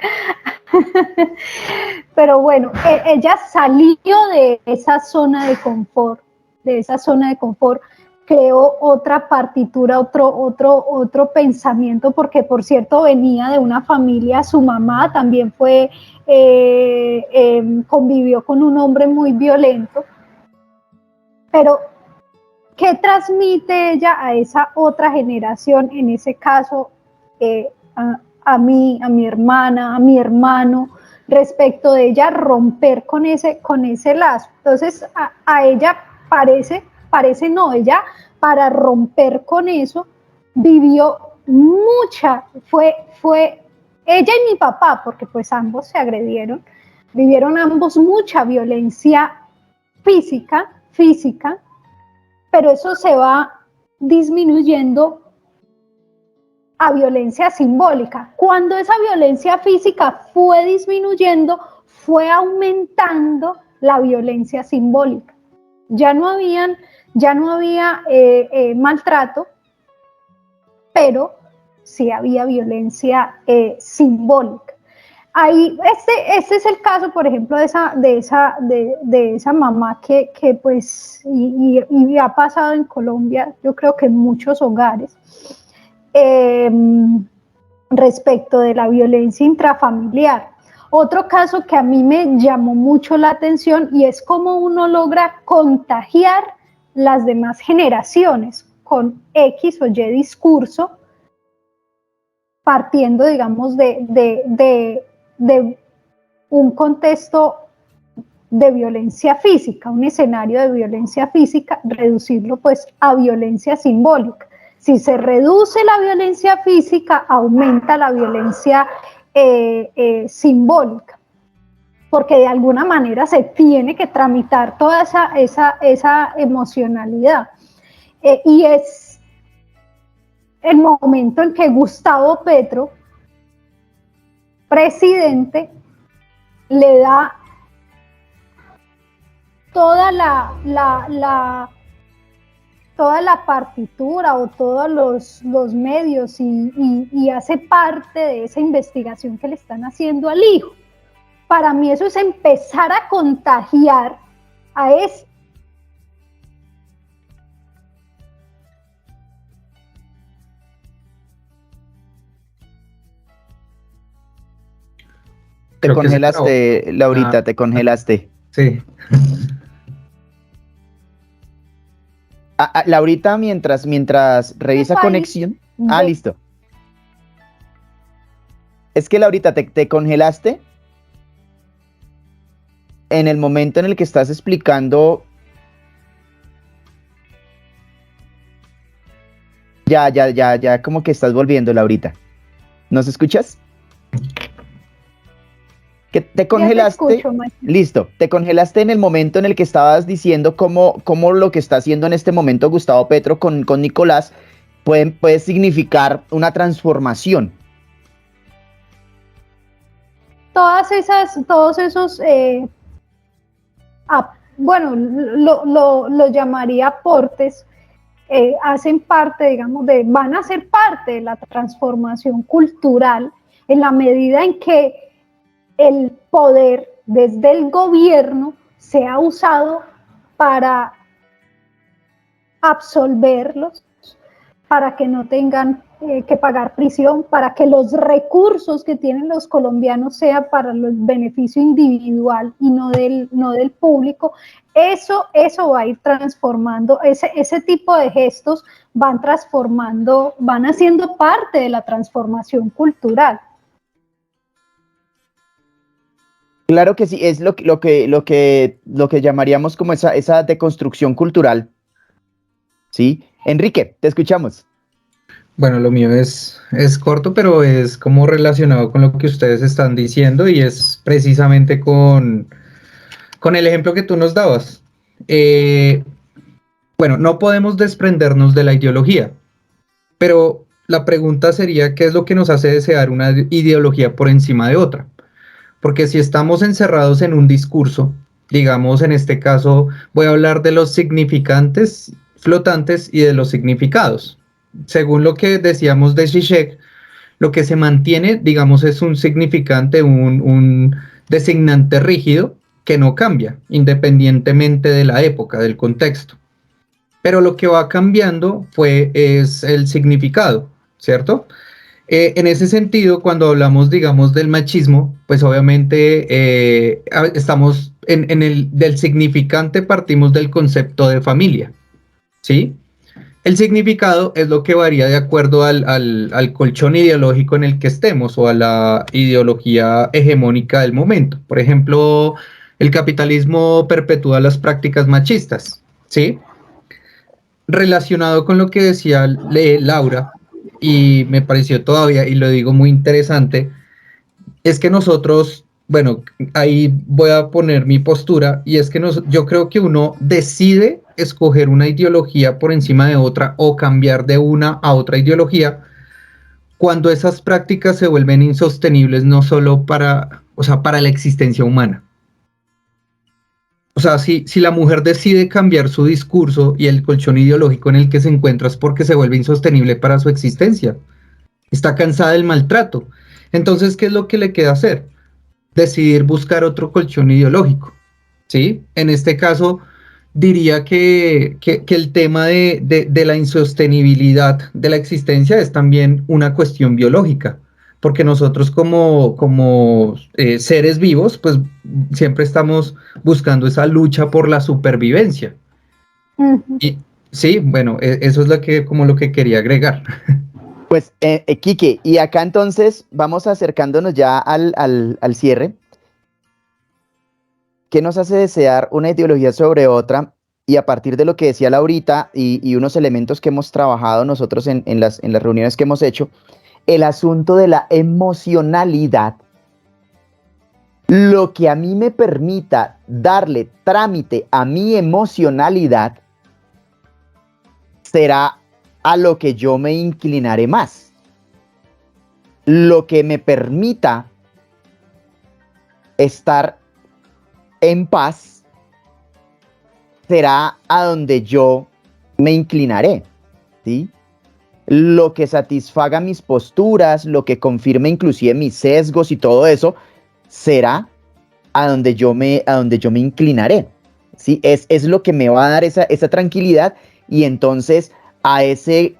Pero bueno, ella salió de esa zona de confort, creó otra partitura, otro pensamiento, porque por cierto venía de una familia, su mamá también fue, convivió con un hombre muy violento, pero ¿qué transmite ella a esa otra generación? En ese caso, a mí, a mi hermana, a mi hermano, respecto de ella romper con ese lazo. Entonces, a ella parece no, ella para romper con eso vivió fue ella y mi papá, porque pues ambos se agredieron, vivieron ambos mucha violencia física, pero eso se va disminuyendo a violencia simbólica. Cuando esa violencia física fue disminuyendo, fue aumentando la violencia simbólica. Ya no había maltrato, pero sí había violencia simbólica. Ahí, este es el caso, por ejemplo, de esa mamá que pues, y ha pasado en Colombia, yo creo que en muchos hogares, respecto de la violencia intrafamiliar. Otro caso que a mí me llamó mucho la atención y es cómo uno logra contagiar las demás generaciones con X o Y discurso, partiendo, digamos, de un contexto de violencia física, un escenario de violencia física, reducirlo pues a violencia simbólica. Si se reduce la violencia física, aumenta la violencia simbólica, porque de alguna manera se tiene que tramitar toda esa emocionalidad. Y es el momento en que Gustavo Petro, presidente, le da toda la partitura o todos los medios y hace parte de esa investigación que le están haciendo al hijo. Para mí eso es empezar a contagiar a ese. Te congelaste, Laurita, te congelaste. Sí. Laurita, mientras revisa conexión. Listo. Es que Laurita, te congelaste en el momento en el que estás explicando. Ya, como que estás volviendo, Laurita. ¿Nos escuchas? Que te congelaste. Te escucho, Listo, te congelaste en el momento en el que estabas diciendo cómo lo que está haciendo en este momento Gustavo Petro con Nicolás puede significar una transformación. Todos esos, bueno, lo llamaría aportes, hacen parte, digamos, van a ser parte de la transformación cultural en la medida en que el poder desde el gobierno se ha usado para absolverlos, para que no tengan que pagar prisión, para que los recursos que tienen los colombianos sea para el beneficio individual y no del público. Eso va a ir transformando, ese tipo de gestos van transformando, van haciendo parte de la transformación cultural. Claro que sí, es lo que llamaríamos como esa deconstrucción cultural. ¿Sí? Enrique, te escuchamos. Bueno, lo mío es corto, pero es como relacionado con lo que ustedes están diciendo y es precisamente con el ejemplo que tú nos dabas. Bueno, no podemos desprendernos de la ideología, pero la pregunta sería, ¿qué es lo que nos hace desear una ideología por encima de otra? Porque si estamos encerrados en un discurso, digamos en este caso voy a hablar de los significantes flotantes y de los significados. Según lo que decíamos de Zizek, lo que se mantiene, digamos, es un significante, un designante rígido que no cambia, independientemente de la época, del contexto. Pero lo que va cambiando es el significado, ¿cierto? En ese sentido, cuando hablamos, digamos, del machismo, pues obviamente estamos del significante, partimos del concepto de familia, ¿sí? El significado es lo que varía de acuerdo al colchón ideológico en el que estemos o a la ideología hegemónica del momento. Por ejemplo, el capitalismo perpetúa las prácticas machistas, ¿sí? Relacionado con lo que decía Laura, y me pareció todavía, y lo digo muy interesante, es que nosotros, bueno, ahí voy a poner mi postura, y es que yo creo que uno decide escoger una ideología por encima de otra o cambiar de una a otra ideología cuando esas prácticas se vuelven insostenibles no solo para la existencia humana. O sea, si la mujer decide cambiar su discurso y el colchón ideológico en el que se encuentra es porque se vuelve insostenible para su existencia. Está cansada del maltrato. Entonces, ¿qué es lo que le queda hacer? Decidir buscar otro colchón ideológico. ¿Sí? En este caso, diría que el tema de la insostenibilidad de la existencia es también una cuestión biológica, porque nosotros como seres vivos, pues siempre estamos buscando esa lucha por la supervivencia. Y sí, bueno, eso es como lo que quería agregar. Pues, Quique, y acá entonces vamos acercándonos ya al cierre. ¿Qué nos hace desear una ideología sobre otra? Y a partir de lo que decía Laurita y unos elementos que hemos trabajado nosotros en las reuniones que hemos hecho, el asunto de la emocionalidad, lo que a mí me permita darle trámite a mi emocionalidad será a lo que yo me inclinaré más. Lo que me permita estar en paz será a donde yo me inclinaré, ¿sí? Lo que satisfaga mis posturas, lo que confirme inclusive mis sesgos y todo eso, será a donde yo me inclinaré, ¿sí? Es lo que me va a dar esa tranquilidad, y entonces a ese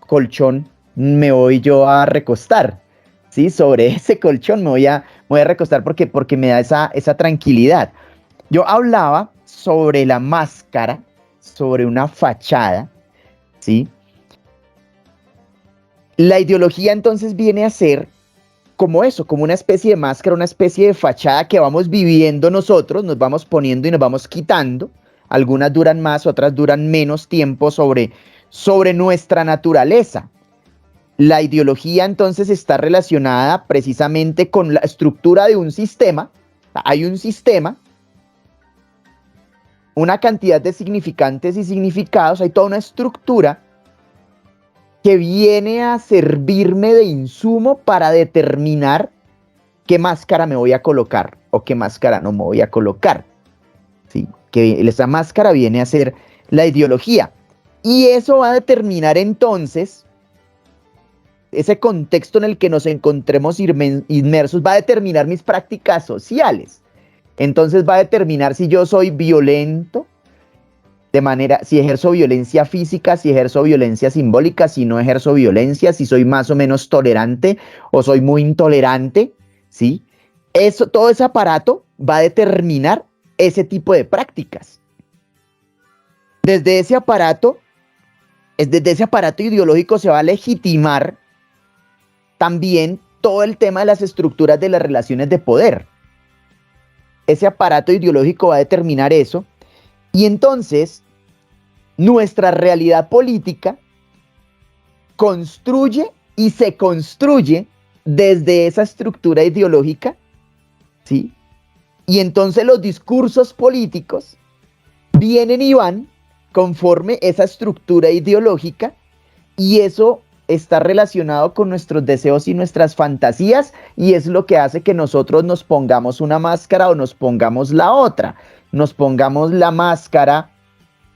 colchón me voy yo a recostar, ¿sí? Sobre ese colchón me voy a recostar porque me da esa tranquilidad. Yo hablaba sobre la máscara, sobre una fachada, ¿sí? La ideología entonces viene a ser como eso, como una especie de máscara, una especie de fachada que vamos viviendo nosotros, nos vamos poniendo y nos vamos quitando. Algunas duran más, otras duran menos tiempo sobre nuestra naturaleza. La ideología entonces está relacionada precisamente con la estructura de un sistema. Hay un sistema, una cantidad de significantes y significados, hay toda una estructura que viene a servirme de insumo para determinar qué máscara me voy a colocar o qué máscara no me voy a colocar, ¿sí? Que esa máscara viene a ser la ideología. Y eso va a determinar entonces, ese contexto en el que nos encontremos inmersos, va a determinar mis prácticas sociales. Entonces va a determinar si yo soy violento, De manera, si ejerzo violencia física, si ejerzo violencia simbólica, si no ejerzo violencia, si soy más o menos tolerante o soy muy intolerante, ¿sí? Eso, todo ese aparato va a determinar ese tipo de prácticas. Desde ese aparato ideológico se va a legitimar también todo el tema de las estructuras de las relaciones de poder. Ese aparato ideológico va a determinar eso. Y entonces, nuestra realidad política construye y se construye desde esa estructura ideológica, ¿sí? Y entonces los discursos políticos vienen y van conforme esa estructura ideológica, y eso está relacionado con nuestros deseos y nuestras fantasías, y es lo que hace que nosotros nos pongamos una máscara o nos pongamos la otra. Nos pongamos la máscara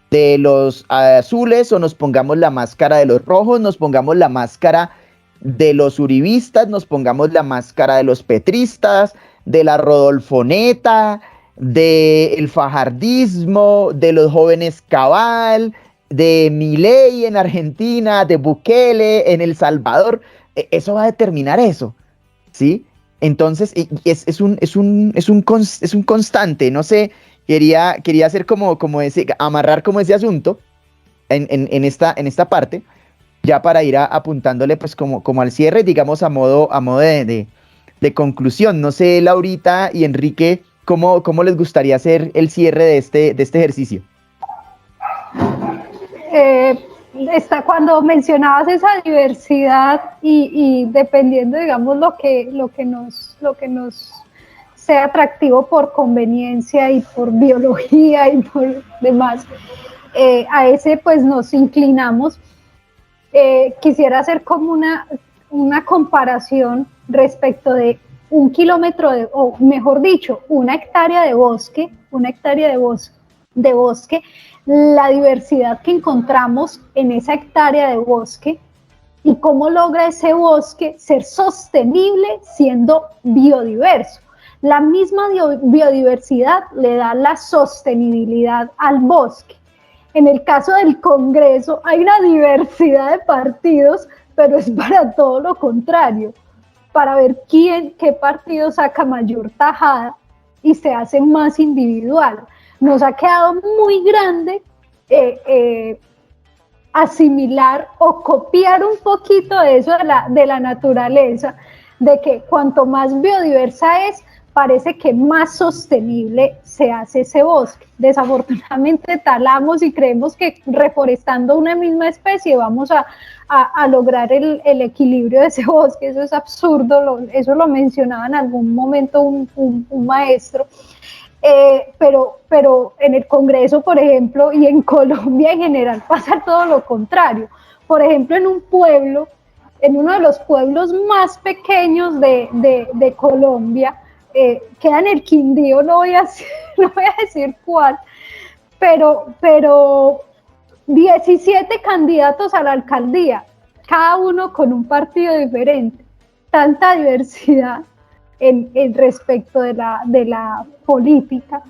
de los azules o nos pongamos la máscara de los rojos, nos pongamos la máscara de los uribistas, nos pongamos la máscara de los petristas, de la rodolfoneta, del fajardismo, de los jóvenes cabal, de Milei en Argentina, de Bukele en El Salvador. Eso va a determinar eso, ¿sí? Entonces, es un constante, no sé, quería hacer como ese, amarrar como ese asunto en esta parte, ya para ir apuntándole pues como al cierre, digamos a modo de conclusión. No sé, Laurita y Enrique, ¿cómo les gustaría hacer el cierre de este ejercicio? Cuando mencionabas esa diversidad y dependiendo, digamos, lo que nos sea atractivo por conveniencia y por biología y por demás, a ese pues nos inclinamos. Quisiera hacer como una comparación respecto de 1 kilómetro, o mejor dicho, 1 hectárea de bosque, la diversidad que encontramos en esa hectárea de bosque y cómo logra ese bosque ser sostenible siendo biodiverso. La misma biodiversidad le da la sostenibilidad al bosque. En el caso del Congreso hay una diversidad de partidos, pero es para todo lo contrario, para ver qué partido saca mayor tajada y se hace más individual. Nos ha quedado muy grande asimilar o copiar un poquito de eso de la naturaleza, de que cuanto más biodiversa es, parece que más sostenible se hace ese bosque. Desafortunadamente talamos y creemos que reforestando una misma especie vamos a lograr el equilibrio de ese bosque. Eso es absurdo, eso lo mencionaba en algún momento un maestro. Pero en el Congreso, por ejemplo, y en Colombia en general pasa todo lo contrario. Por ejemplo, en uno de los pueblos más pequeños de Colombia, queda en el Quindío, no voy a decir cuál, pero 17 candidatos a la alcaldía, cada uno con un partido diferente. Tanta diversidad en respecto de la política,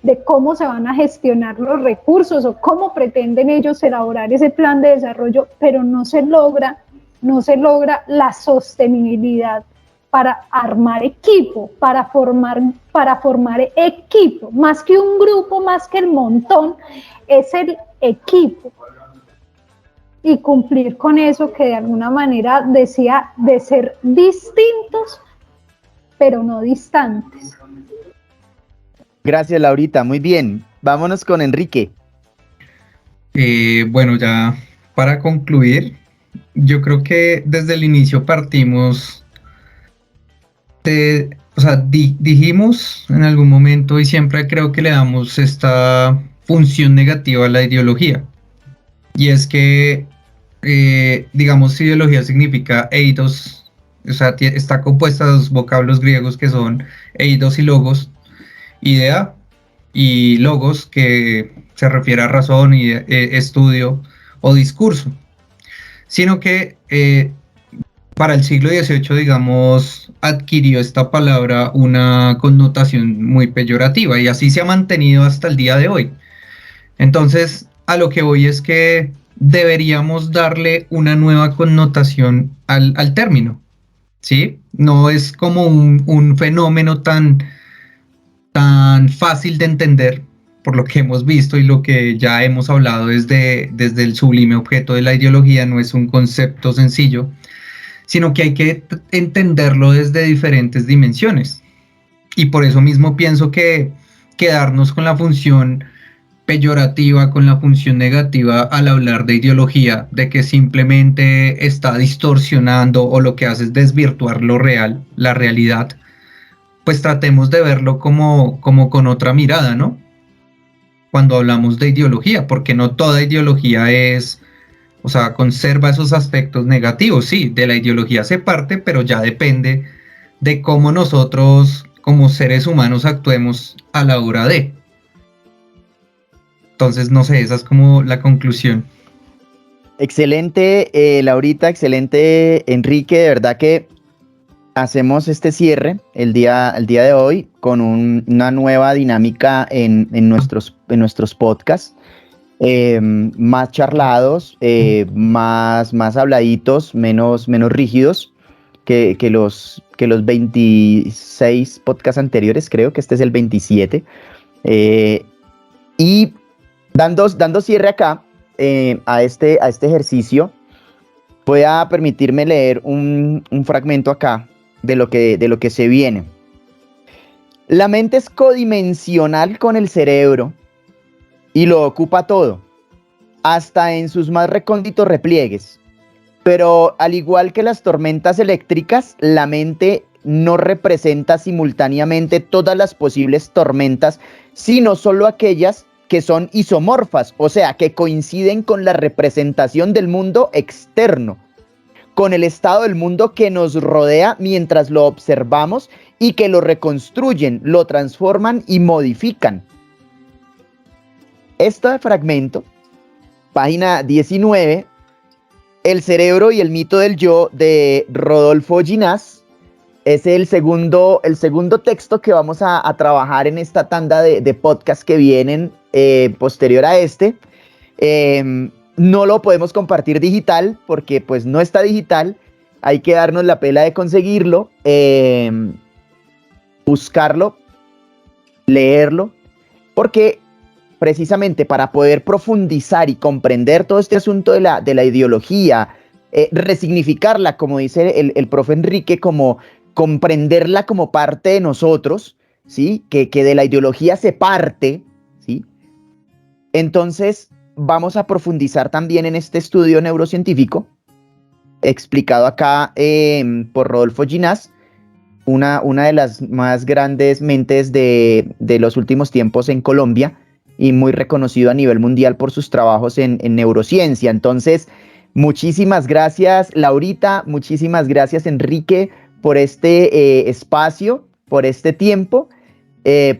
de cómo se van a gestionar los recursos o cómo pretenden ellos elaborar ese plan de desarrollo, pero no se logra la sostenibilidad para armar equipo, para formar equipo, más que un grupo, más que el montón, es el equipo. Y cumplir con eso que de alguna manera decía, de ser distintos, pero no distantes. Gracias, Laurita, muy bien. Vámonos con Enrique. Bueno, ya para concluir, yo creo que desde el inicio partimos dijimos en algún momento, y siempre creo que le damos esta función negativa a la ideología, y es que, digamos, ideología significa eidos, o sea, está compuesta de dos vocablos griegos que son eidos y logos, idea y logos, que se refiere a razón y estudio o discurso, sino que para el siglo XVIII, digamos, adquirió esta palabra una connotación muy peyorativa y así se ha mantenido hasta el día de hoy. Entonces, a lo que voy es que deberíamos darle una nueva connotación al término, ¿sí? No es como un fenómeno tan fácil de entender, por lo que hemos visto y lo que ya hemos hablado desde el sublime objeto de la ideología. No es un concepto sencillo, sino que hay que entenderlo desde diferentes dimensiones. Y por eso mismo pienso que quedarnos con la función peyorativa, con la función negativa al hablar de ideología, de que simplemente está distorsionando o lo que hace es desvirtuar lo real, la realidad, pues tratemos de verlo como con otra mirada, ¿no? Cuando hablamos de ideología, porque no toda ideología es, o sea, conserva esos aspectos negativos, sí, de la ideología se parte, pero ya depende de cómo nosotros como seres humanos actuemos a la hora de. Entonces, no sé, esa es como la conclusión. Excelente, Laurita, excelente, Enrique, de verdad que hacemos este cierre el día de hoy con una nueva dinámica en nuestros podcasts, más charlados, más habladitos, menos rígidos que los 26 podcasts anteriores. Creo que este es el 27. Y dando cierre acá a este ejercicio, voy a permitirme leer un fragmento acá de lo que se viene. La mente es codimensional con el cerebro y lo ocupa todo, hasta en sus más recónditos repliegues. Pero al igual que las tormentas eléctricas, la mente no representa simultáneamente todas las posibles tormentas, sino solo aquellas que son isomorfas, o sea, que coinciden con la representación del mundo externo, con el estado del mundo que nos rodea mientras lo observamos y que lo reconstruyen, lo transforman y modifican. Este fragmento, página 19, El cerebro y el mito del yo, de Rodolfo Ginás, es el segundo texto que vamos a trabajar en esta tanda de podcasts que vienen posterior a este. No lo podemos compartir digital porque pues no está digital. Hay que darnos la pela de conseguirlo, buscarlo, leerlo, porque precisamente para poder profundizar y comprender todo este asunto de la ideología, resignificarla, como dice el profe Enrique, como comprenderla como parte de nosotros, ¿sí? Que de la ideología se parte, ¿sí? Entonces vamos a profundizar también en este estudio neurocientífico, explicado acá por Rodolfo Ginás, una de las más grandes mentes de los últimos tiempos en Colombia y muy reconocido a nivel mundial por sus trabajos en neurociencia. Entonces, muchísimas gracias, Laurita, muchísimas gracias, Enrique, por este espacio, por este tiempo,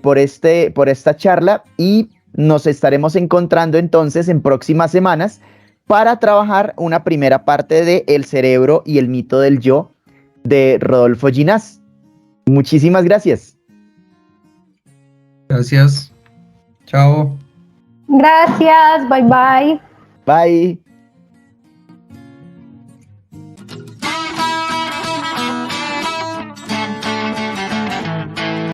por esta charla, y nos estaremos encontrando entonces en próximas semanas para trabajar una primera parte de El cerebro y el mito del yo de Rodolfo Ginás. Muchísimas gracias. Gracias. Chao. Gracias, bye bye. Bye.